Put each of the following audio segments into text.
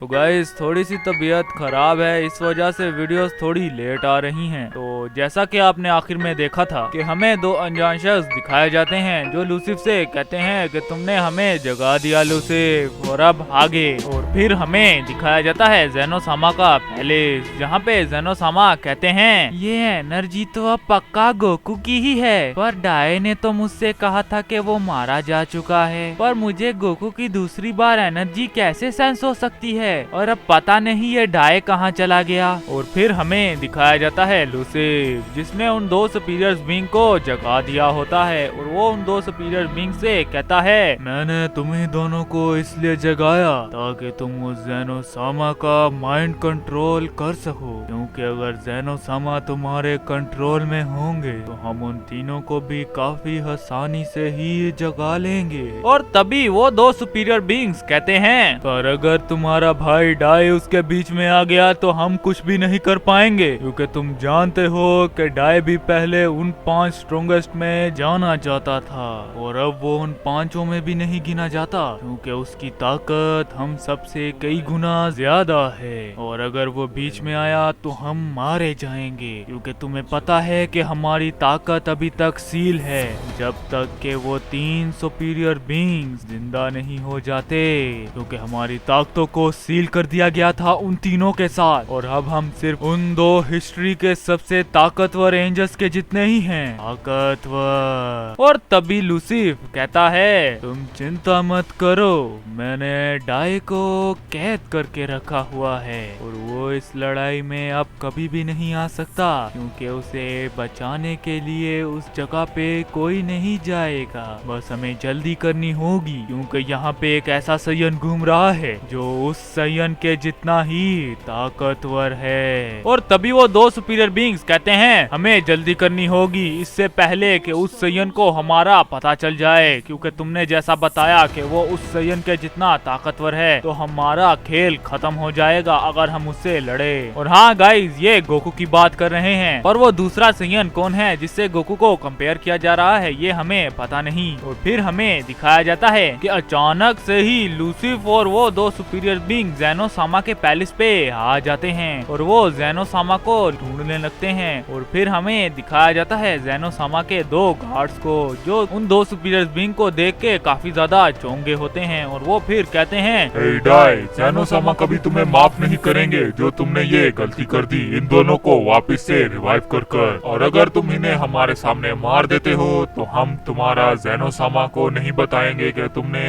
तो गाइस थोड़ी सी तबीयत खराब है, इस वजह से वीडियोस थोड़ी लेट आ रही हैं। तो जैसा कि आपने आखिर में देखा था कि हमें दो अनजान शख्स दिखाए जाते हैं जो लूसिफ से कहते हैं कि तुमने हमें जगा दिया लूसिफ और अब आगे। और फिर हमें दिखाया जाता है ज़ेनोसामा का पैलेस, जहाँ पे ज़ेनोसामा कहते हैं ये एनर्जी तो अब पक्का गोकू की ही है, पर डाए ने तो मुझसे कहा था कि वो मारा जा चुका है, पर मुझे गोकू की दूसरी बार एनर्जी कैसे सेंस हो सकती है और अब पता नहीं ये डाए कहाँ चला गया। और फिर हमें दिखाया जाता है लूसिफ जिसने उन दो सुपीरियर बीइंग को जगा दिया होता है और वो उन दो सुपीरियर बीइंग से कहता है मैंने तुम्हें दोनों को इसलिए जगाया ताकि तुम उस ज़ेनोसामा का माइंड कंट्रोल कर सको, क्योंकि अगर ज़ेनोसामा तुम्हारे कंट्रोल में होंगे तो हम उन तीनों को भी काफी आसानी से ही जगा लेंगे। और तभी वो दो सुपीरियर बीइंग्स कहते हैं पर अगर तुम्हारा भाई डाई उसके बीच में आ गया तो हम कुछ भी नहीं कर पाएंगे, क्योंकि तुम जानते हो कि डाई भी पहले उन 5 स्ट्रॉन्गेस्ट में जाना चाहता था और अब वो उन 5 में भी नहीं गिना जाता, क्योंकि उसकी ताकत हम सबसे कई गुना ज्यादा है। और अगर वो बीच में आया तो हम मारे जाएंगे, क्योंकि तुम्हें पता है कि हमारी ताकत अभी तक सील है जब तक कि वो 3 सुपीरियर बीइंग्स जिंदा नहीं हो जाते, क्योंकि हमारी ताकतों को सील कर दिया गया था उन तीनों के साथ। और अब हम सिर्फ उन दो हिस्ट्री के सबसे ताकतवर एंजल्स के जितने ही हैं ताकतवर। और तभी लूसिफ कहता है तुम चिंता मत करो, मैंने डाई को कैद करके रखा हुआ है और वो इस लड़ाई में अब कभी भी नहीं आ सकता, क्योंकि उसे बचाने के लिए उस जगह पे कोई नहीं जाएगा। बस हमें जल्दी करनी होगी, क्योंकि यहाँ पे एक ऐसा सयन घूम रहा है जो उस सयन के जितना ही ताकतवर है। और तभी वो दो सुपीरियर बीइंग्स कहते हैं हमें जल्दी करनी होगी इससे पहले कि उस सयन को हमारा पता चल जाए, क्योंकि तुमने जैसा बताया कि वो उस सयन के जितना ताकतवर है तो हमारा खेल खत्म हो जाएगा अगर हम उससे लड़े। और हाँ गाइस, ये गोकू की बात कर रहे हैं, पर वो दूसरा सयन कौन है जिससे गोकू को कंपेयर किया जा रहा है ये हमें पता नहीं। और फिर हमें दिखाया जाता है कि अचानक से ही लूसिफ और वो दो सुपीरियर बीइंग ज़ेनोसामा के पैलेस पे आ जाते हैं और वो ज़ेनोसामा को ढूंढने लगते हैं। और फिर हमें दिखाया जाता है ज़ेनोसामा के दो गार्ड्स को जो उन दो सुपीरियर बीइंग को देख के काफी ज्यादा चौंके होते हैं और वो फिर कहते हैं डाई, ज़ेनोसामा कभी तुम्हें माफ नहीं करेंगे जो तुमने ये गलती कर दी इन दोनों को वापस से रिवाइव कर। और अगर तुम इन्हें हमारे सामने मार देते हो तो हम तुम्हारा ज़ेनोसामा को नहीं बताएंगे कि तुमने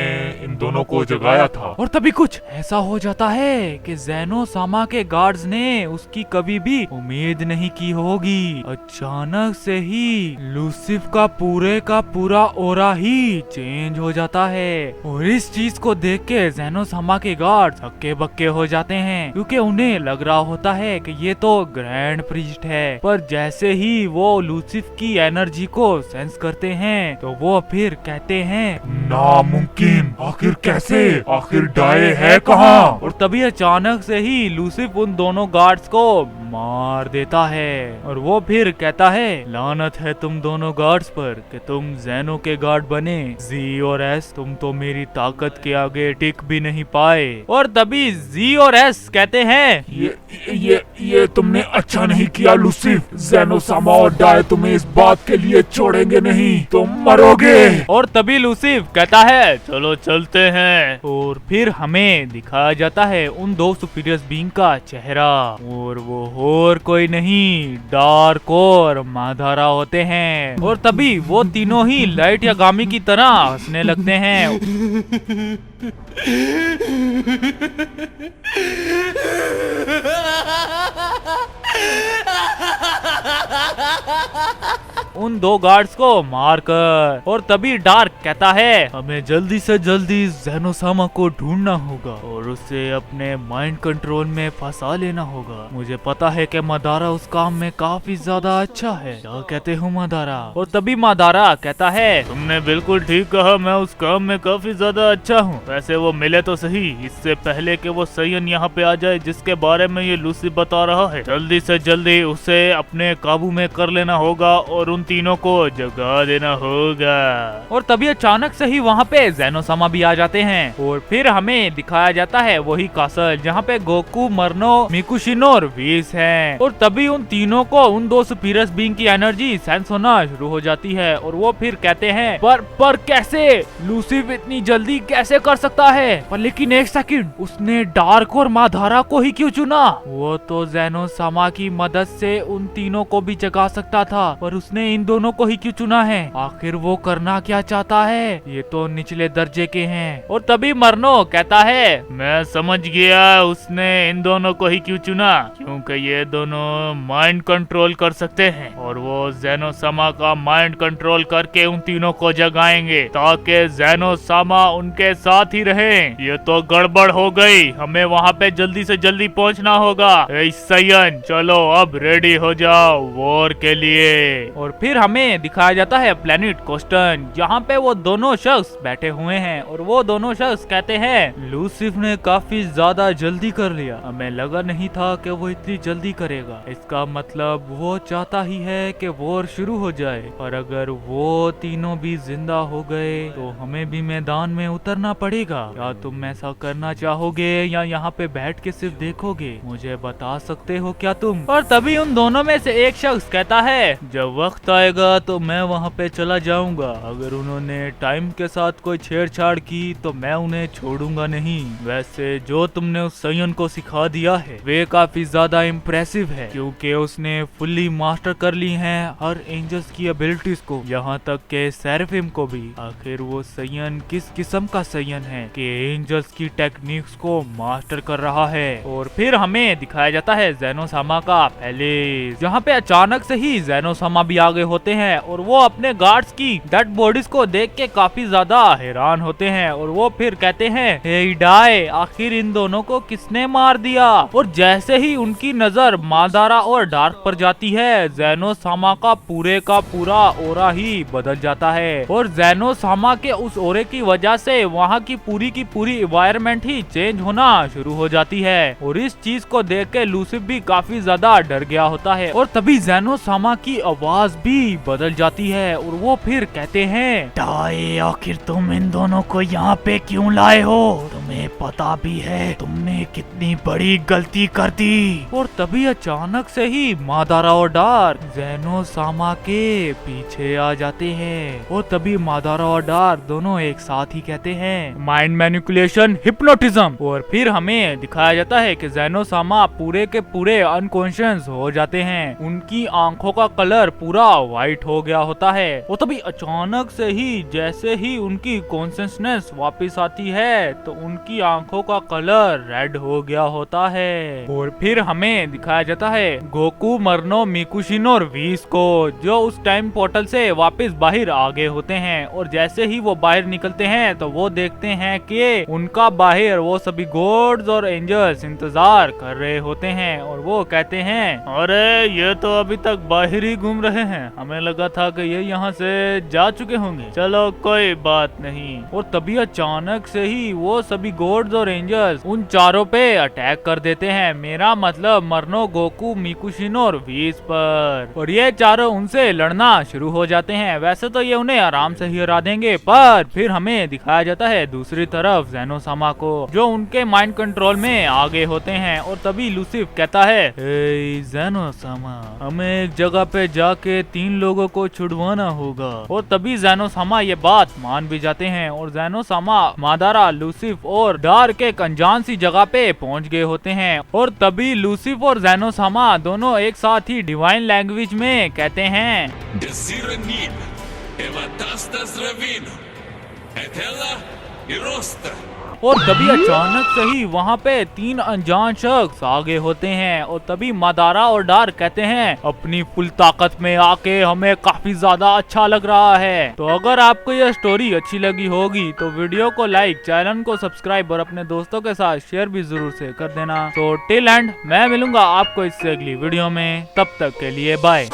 इन दोनों को जगाया था। और तभी कुछ ऐसा हो जाता है कि ज़ेनोसामा के गार्ड्स ने उसकी कभी भी उम्मीद नहीं की होगी। अचानक से ही लूसिफ का पूरा ओरा ही चेंज हो जाता है और इस चीज को देख के ज़ेनोसामा के गार्ड्स हक्के बक्के हो जाते हैं, क्योंकि उन्हें लग रहा होता है कि ये तो ग्रैंड प्रीस्ट है। पर जैसे ही वो लूसिफ की एनर्जी को सेंस करते हैं तो वो फिर कहते हैं नामुमकिन, आखिर कैसे, आखिर डाई है कहाँ? और तभी अचानक से ही लूसिफ उन दोनों गार्ड्स को मार देता है और वो फिर कहता है लानत है तुम दोनों गार्ड्स पर कि तुम ज़ेनो के गार्ड बने। जी और एस, तुम तो मेरी ताकत के आगे टिक भी नहीं पाए। और तभी जी और एस कहते हैं ये तुमने अच्छा नहीं किया लूसिफ, ज़ेनोसामा और डाई तुम्हें इस बात के लिए छोड़ेंगे नहीं, तुम मरोगे। और तभी लूसिफ कहता है चलो चलते हैं। और फिर हमें दिखाया जाता है उन दो सुपीरियर बीइंग का चेहरा और वो और कोई नहीं डार्क और माधारा होते हैं। और तभी वो तीनों ही लाइट या गामी की तरह हंसने लगते हैं। उन दो गार्ड्स को मारकर। और तभी डार्क कहता है हमें जल्दी से जल्दी ज़ेनोसामा को ढूंढना होगा और उसे अपने माइंड कंट्रोल में फंसा लेना होगा। मुझे पता है कि मादारा उस काम में काफी ज्यादा अच्छा है, क्या कहते हो मादारा? और तभी मादारा कहता है तुमने बिल्कुल ठीक कहा, मैं उस काम में काफी ज्यादा अच्छा हूँ। वैसे वो मिले तो सही इससे पहले कि वो सयन यहाँ पे आ जाए जिसके बारे में ये लूसिफ बता रहा है। जल्दी से जल्दी उसे अपने काबू में कर लेना होगा और उन तीनों को जगा देना होगा। और तभी अचानक से ही वहाँ पे ज़ेनोसामा भी आ जाते हैं और फिर हमें दिखाया जाता जाता है वही कासल जहाँ पे गोकू, मरनो, मिकुशिनो और व्हीस हैं। और तभी उन तीनों को उन दो सुपीरियर बीइंग की एनर्जी सेंस होना शुरू हो जाती है और वो फिर कहते हैं पर कैसे लूसिफ इतनी जल्दी कैसे कर सकता है? पर लेकिन एक सेकंड, उसने डार्क और माधारा को ही क्यों चुना? वो तो ज़ेनो सामा की मदद से उन तीनों को भी जगा सकता था, पर उसने इन दोनों को ही क्यों चुना है? आखिर वो करना क्या चाहता है? ये तो निचले दर्जे के हैं। और तभी मरनो कहता है मैं समझ गया उसने इन दोनों को ही क्यों चुना, क्योंकि ये दोनों माइंड कंट्रोल कर सकते हैं और वो ज़ेनो सामा का माइंड कंट्रोल करके उन तीनों को जगाएंगे ताकि ज़ेनो सामा उनके साथ ही रहे। ये तो गड़बड़ हो गई, हमें वहाँ पे जल्दी से जल्दी पहुँचना होगा। सयन चलो अब रेडी हो जाओ वॉर के लिए। और फिर हमें दिखाया जाता है प्लेनेट कोस्टन जहाँ पे वो दोनों शख्स बैठे हुए हैं और वो दोनों शख्स कहते हैं लूसिफ ने काफी ज्यादा जल्दी कर लिया, हमें लगा नहीं था कि वो इतनी जल्दी करेगा। इसका मतलब वो चाहता ही है कि वॉर शुरू हो जाए, और अगर वो तीनों भी जिंदा हो गए तो हमें भी मैदान में उतरना पड़ेगा। क्या तुम ऐसा करना चाहोगे या यहाँ पे बैठ के सिर्फ देखोगे? मुझे बता सकते हो क्या तुम? और तभी उन दोनों में से एक शख्स कहता है जब वक्त आएगा तो मैं वहाँ पे चला जाऊंगा, अगर उन्होंने टाइम के साथ कोई छेड़छाड़ की तो मैं उन्हें छोड़ूंगा नहीं। वैसे जो तुमने उस सयन को सिखा दिया है वे काफी ज्यादा इम्प्रेसिव है, क्योंकि उसने फुल्ली मास्टर कर ली है हर एंजल्स की एबिलिटीज को, यहाँ तक के सेराफिम को भी। आखिर वो सयन किस किस्म का सयन है कि एंजल्स की टेक्निक्स को मास्टर कर रहा है? और फिर हमें दिखाया जाता है ज़ेनो सामा का पैलेस, जहाँ पे अचानक से ही ज़ेनो सामा भी आगे होते हैं और वो अपने गार्ड्स की डेड बॉडीज को देख के काफी ज्यादा हैरान होते हैं। और वो फिर कहते हैं हे इडाई, आखिर इन दोनों को किसने मार दिया? और जैसे ही उनकी नजर मादारा और डार्क पर जाती है ज़ेनो सामा का पूरा ओरा ही बदल जाता है और ज़ेनो सामा के उस ओरे की वजह से वहाँ की पूरी एनवायरनमेंट ही चेंज होना शुरू हो जाती है। और इस चीज को देख के लूसिफ भी काफी ज्यादा डर गया होता है। और तभी ज़ेनो सामा की आवाज भी बदल जाती है और वो फिर कहते हैं डाई, आखिर तुम इन दोनों को यहाँ पे क्यों लाए हो? तुम्हें पता भी है तुमने कितनी बड़ी गलती कर दी। और तभी अचानक से ही मादारा और डार्क ज़ेनो सामा के पीछे आ जाते हैं और तभी मादारा और डार्क दोनों एक साथ ही कहते हैं माइंड मैनिपुलेशन, हिप्नोटिज्म। और फिर हमें दिखाया जाता है कि ज़ेनो सामा पूरे के पूरे अनकॉन्शियस हो जाते हैं, उनकी आंखों का कलर पूरा व्हाइट हो गया होता है। और तभी अचानक से ही जैसे ही उनकी कॉन्शियसनेस वापस आती है तो उनकी आंखों का कलर रेड हो गया होता है। और फिर हमें दिखाया जाता है गोकू, मरनो, मिकुशिनो और व्हीस को, जो उस टाइम पोर्टल से वापस बाहर आ गए होते हैं। और जैसे ही वो बाहर निकलते हैं तो वो देखते हैं कि उनका बाहर वो सभी गॉड्स और एंजल्स इंतजार कर रहे होते हैं। और वो कहते हैं अरे ये तो अभी तक बाहर ही घूम रहे हैं, हमें लगा था कि ये यहाँ से जा चुके होंगे, चलो कोई बात नहीं। और तभी अचानक से ही वो सभी गॉड्स और एंजल्स उन चारों पे अटैक कर देते हैं, मेरा मतलब मरनो, गोकू, मिकुशिनो और व्हीस पर। और ये चारों उनसे लड़ना शुरू हो जाते हैं। वैसे तो ये उन्हें आराम से ही हरा देंगे, पर फिर हमें दिखाया जाता है दूसरी तरफ ज़ेनो सामा को, जो उनके माइंड कंट्रोल में आगे होते हैं। और तभी लूसिफ कहता है ज़ेनो सामा, हमें एक जगह पे जाके 3 लोगों को छुड़वाना होगा। और तभी ज़ेनो सामा ये बात मान भी जाते हैं और ज़ेनो सामा, मादारा, लूसिफ और डार्क एक अनजान सी जगह पे पहुंच गए होते हैं। और तभी लूसिफ और ज़ेनो सामा दोनों एक साथ ही डिवाइन लैंग्वेज में कहते हैं और तभी अचानक से ही वहाँ पे 3 अनजान शख्स आगे होते हैं। और तभी मादारा और डार्क कहते हैं अपनी फुल ताकत में आके हमें काफी ज्यादा अच्छा लग रहा है। तो अगर आपको यह स्टोरी अच्छी लगी होगी तो वीडियो को लाइक, चैनल को सब्सक्राइब और अपने दोस्तों के साथ शेयर भी जरूर से कर देना। तो टिल एंड मैं मिलूंगा आपको इससे अगली वीडियो में, तब तक के लिए बाय।